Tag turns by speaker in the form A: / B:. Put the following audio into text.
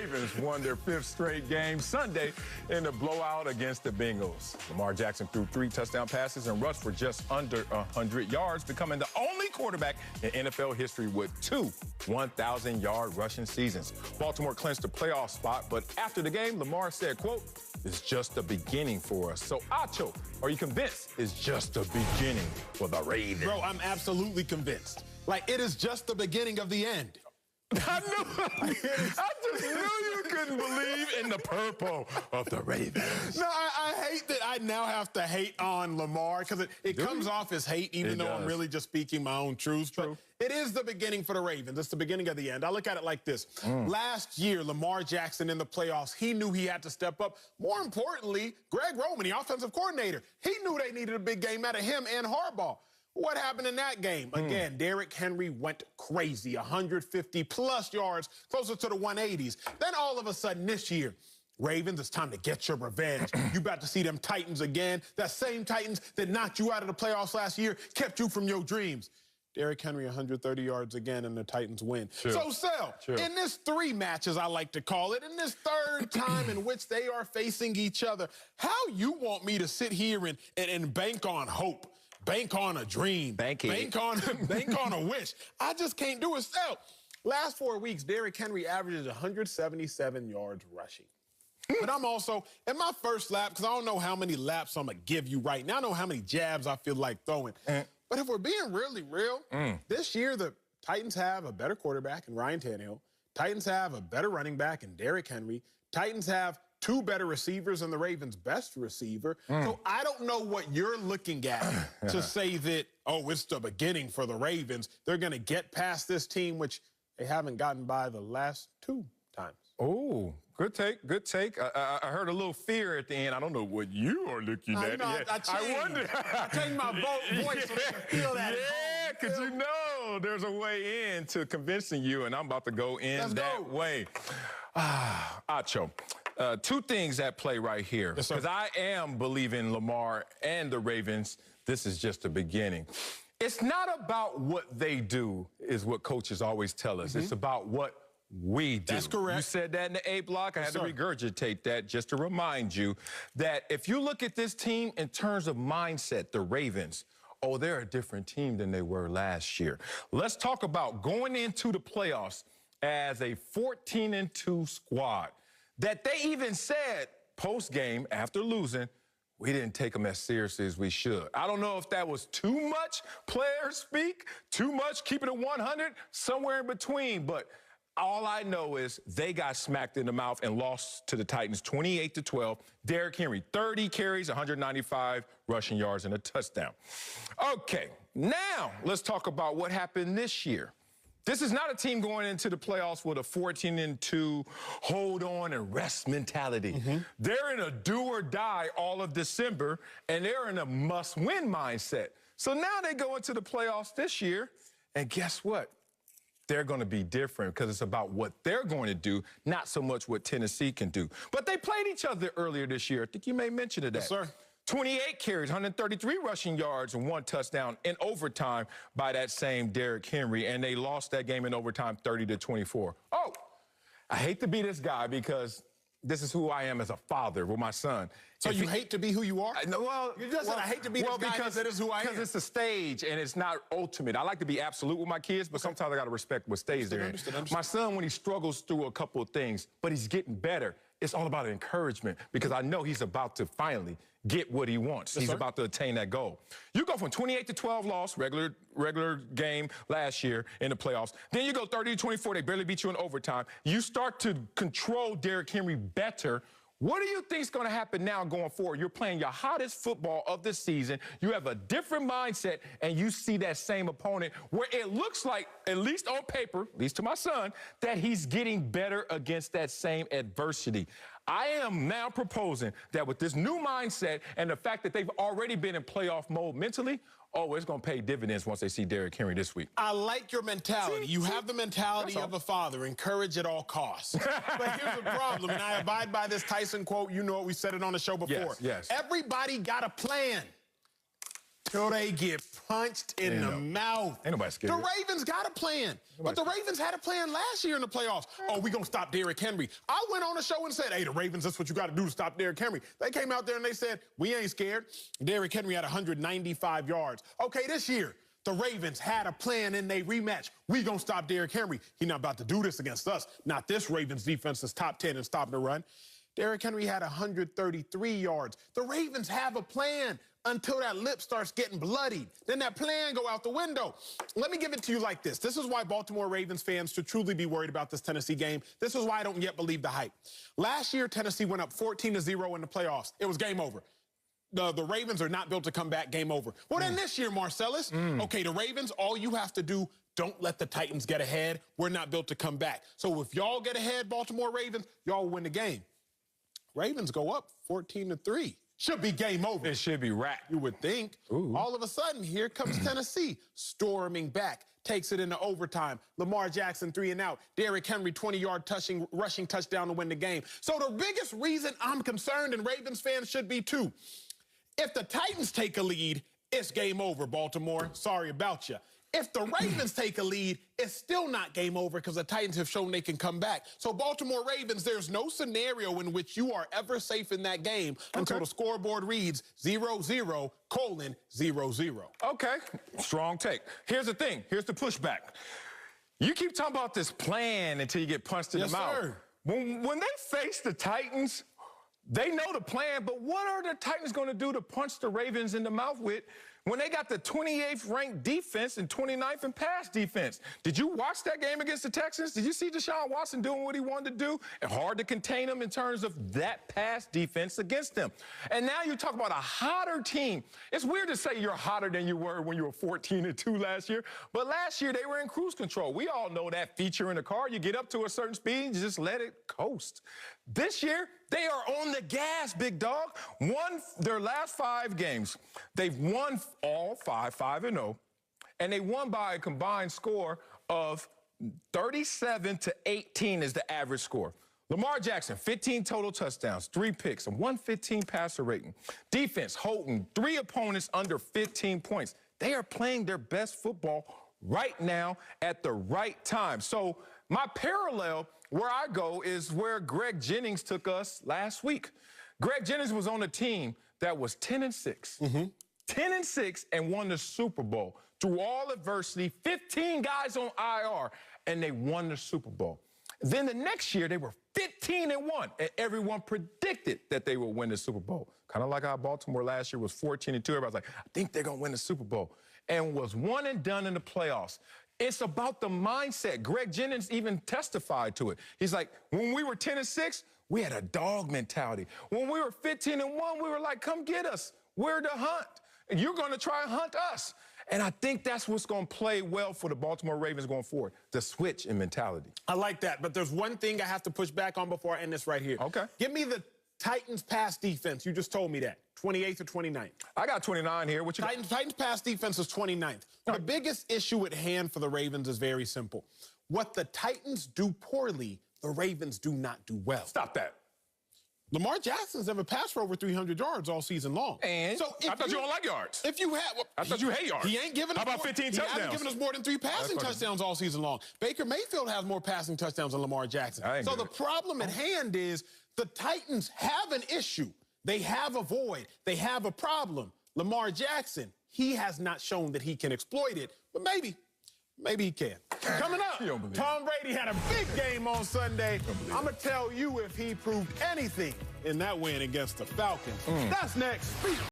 A: Ravens won their 5th straight game Sunday in a blowout against the Bengals. Lamar Jackson threw 3 touchdown passes and rushed for just under 100 yards, becoming the only quarterback in NFL history with 2 1,000-yard rushing seasons. Baltimore clinched the playoff spot, but after the game, Lamar said, quote, "It's just the beginning for us." So, Acho, are you convinced it's just the beginning for the Ravens?
B: Bro, I'm absolutely convinced. Like, it is just the beginning of the end.
A: I just knew you couldn't believe in the purple of the Ravens.
B: No, I hate that I now have to hate on Lamar because it comes off as hate, even though I'm really just speaking my own truth. But it is the beginning for the Ravens. It's the beginning of the end. I look at it like this. Last year, Lamar Jackson in the playoffs, he knew he had to step up. More importantly, Greg Roman, the offensive coordinator, he knew they needed a big game out of him and Harbaugh. What happened in that game? Again, Derrick Henry went crazy, 150-plus yards, closer to the 180s. Then all of a sudden this year, Ravens, it's time to get your revenge. You about to see them Titans again. That same Titans that knocked you out of the playoffs last year, kept you from your dreams. Derrick Henry, 130 yards again, and the Titans win. So, Sel, in this 3 matches, I like to call it, in this 3rd time in which they are facing each other, how you want me to sit here and bank on hope? Bank on a dream. Bank on a wish. I just can't do it. So, last 4 weeks, Derrick Henry averages 177 yards rushing. But I'm also, in my first lap, because I don't know how many laps I'm going to give you right now. I know how many jabs I feel like throwing. But if we're being really real, this year the Titans have a better quarterback in Ryan Tannehill. Titans have a better running back in Derrick Henry. Titans have 2 better receivers than the Ravens' best receiver. So I don't know what you're looking at to say that, oh, it's the beginning for the Ravens. They're going to get past this team, which they haven't gotten by the last 2 times.
A: Oh, good take, good take. I heard a little fear at the end. I don't know what you are looking at.
B: I wonder. I changed my voice so they can feel that.
A: Yeah, because you know there's a way in to convincing you, and I'm about to go in that way. Acho. 2 things at play right here. Because I am believing Lamar and the Ravens, this is just the beginning. It's not about what they do, is what coaches always tell us. It's about what we do.
B: That's correct.
A: You said that in the A block. I had to regurgitate that just to remind you that if you look at this team in terms of mindset, the Ravens, oh, they're a different team than they were last year. Let's talk about going into the playoffs as a 14-2 squad. That they even said post-game, after losing, we didn't take them as seriously as we should. I don't know if that was too much player speak, too much keeping it 100, somewhere in between. But all I know is they got smacked in the mouth and lost to the Titans 28-12. Derrick Henry, 30 carries, 195 rushing yards, and a touchdown. Okay, now let's talk about what happened this year. This is not a team going into the playoffs with a 14-2 hold on and rest mentality. They're in a do or die all of December, and they're in a must-win mindset. So now they go into the playoffs this year, and guess what? They're going to be different because it's about what they're going to do, not so much what Tennessee can do. But they played each other earlier this year. I think you made mention of that.
B: Yes, sir.
A: 28 carries, 133 rushing yards, and 1 touchdown in overtime by that same Derrick Henry, and they lost that game in overtime 30-24. Oh, I hate to be this guy because this is who I am as a father with my son.
B: So you hate to be who you are?
A: Well,
B: you just said I hate to be this guy because that is who I am.
A: Because it's a stage and it's not ultimate. I like to be absolute with my kids, but sometimes I got to respect what stays there. My son, when he struggles through a couple of things, but he's getting better, it's all about encouragement because I know he's about to finally get what he wants. He's about to attain that goal. You go from 28-12 loss, regular game last year in the playoffs. Then you go 30-24. They barely beat you in overtime. You start to control Derrick Henry better. What do you think is going to happen now going forward? You're playing your hottest football of the season. You have a different mindset, and you see that same opponent where it looks like, at least on paper, at least to my son, that he's getting better against that same adversity. I am now proposing that with this new mindset and the fact that they've already been in playoff mode mentally, oh, it's going to pay dividends once they see Derrick Henry this week.
B: I like your mentality. You have the mentality of a father, encourage at all costs. But here's the problem, and I abide by this Tyson quote. You know it, we said it on the show before.
A: Yes.
B: Everybody got a plan. till they get punched in the mouth.
A: Ain't nobody scared.
B: The Ravens got a plan. But the Ravens had a plan last year in the playoffs. Oh, we going to stop Derrick Henry. I went on the show and said, hey, the Ravens, that's what you got to do to stop Derrick Henry. They came out there and they said, we ain't scared. Derrick Henry had 195 yards. Okay, this year, the Ravens had a plan in their rematch. We going to stop Derrick Henry. He not about to do this against us. Not this Ravens defense that's top 10 and stopping the run. Derrick Henry had 133 yards. The Ravens have a plan until that lip starts getting bloodied. Then that plan go out the window. Let me give it to you like this. This is why Baltimore Ravens fans should truly be worried about this Tennessee game. This is why I don't yet believe the hype. Last year, Tennessee went up 14-0 in the playoffs. It was game over. The Ravens are not built to come back, game over. Well, then this year, Marcellus, okay, the Ravens, all you have to do, don't let the Titans get ahead. We're not built to come back. So if y'all get ahead, Baltimore Ravens, y'all win the game. Ravens go up 14-3. Should be game over.
A: It should be wrapped.
B: You would think.
A: Ooh.
B: All of a sudden, here comes Tennessee, storming back, takes it into overtime. Lamar Jackson 3 and out. Derrick Henry 20-yard rushing touchdown to win the game. So the biggest reason I'm concerned, and Ravens fans should be too, if the Titans take a lead, it's game over, Baltimore. Sorry about you. If the Ravens take a lead, it's still not game over because the Titans have shown they can come back. So Baltimore Ravens, there's no scenario in which you are ever safe in that game until the scoreboard reads 0-0:0-0.
A: Okay, strong take. Here's the thing. Here's the pushback. You keep talking about this plan until you get punched in the mouth.
B: Sir.
A: When they face the Titans, they know the plan, but what are the Titans going to do to punch the Ravens in the mouth with when they got the 28th ranked defense and 29th in pass defense? Did you watch that game against the Texans? Did you see Deshaun Watson doing what he wanted to do? And hard to contain him in terms of that pass defense against them. And now you talk about a hotter team. It's weird to say you're hotter than you were when you were 14-2 last year, but last year they were in cruise control. We all know that feature in the car. You get up to a certain speed and you just let it coast. This year, they are on the gas, big dog. Won their last 5 games. They've won all 5-0, and they won by a combined score of 37-18 is the average score. Lamar Jackson, 15 total touchdowns, 3 picks, a 115 passer rating. Defense holding 3 opponents under 15 points. They are playing their best football right now at the right time. So my parallel where I go is where Greg Jennings took us last week. Greg Jennings was on a team that was 10-6. 10-6 and won the Super Bowl through all adversity, 15 guys on IR, and they won the Super Bowl. Then the next year, they were 15-1, and everyone predicted that they would win the Super Bowl. Kind of like how Baltimore last year was 14-2. Everybody's like, I think they're going to win the Super Bowl, and was one and done in the playoffs. It's about the mindset. Greg Jennings even testified to it. He's like, when we were 10-6, we had a dog mentality. When we were 15-1, we were like, come get us. We're the hunt. And you're going to try and hunt us. And I think that's what's going to play well for the Baltimore Ravens going forward, the switch in mentality.
B: I like that, but there's one thing I have to push back on before I end this right here.
A: Okay.
B: Give me the Titans pass defense. You just told me that. 28th or 29th?
A: I got 29 here. What you got?
B: Titans pass defense is 29th. The biggest issue at hand for the Ravens is very simple. What the Titans do poorly, the Ravens do not do well.
A: Stop that.
B: Lamar Jackson's never passed for over 300 yards all season long.
A: And so I thought you don't like yards.
B: If you have, well,
A: I thought you hate yards.
B: He ain't giving us.
A: How about 15 touchdowns?
B: He hasn't given us more than 3 passing touchdowns all season long. Baker Mayfield has more passing touchdowns than Lamar Jackson. So the problem at hand is the Titans have an issue. They have a void. They have a problem. Lamar Jackson, he has not shown that he can exploit it, but maybe he can. Coming up, Tom Brady had a big game on Sunday. I'm going to tell you if he proved anything in that win against the Falcons. That's next.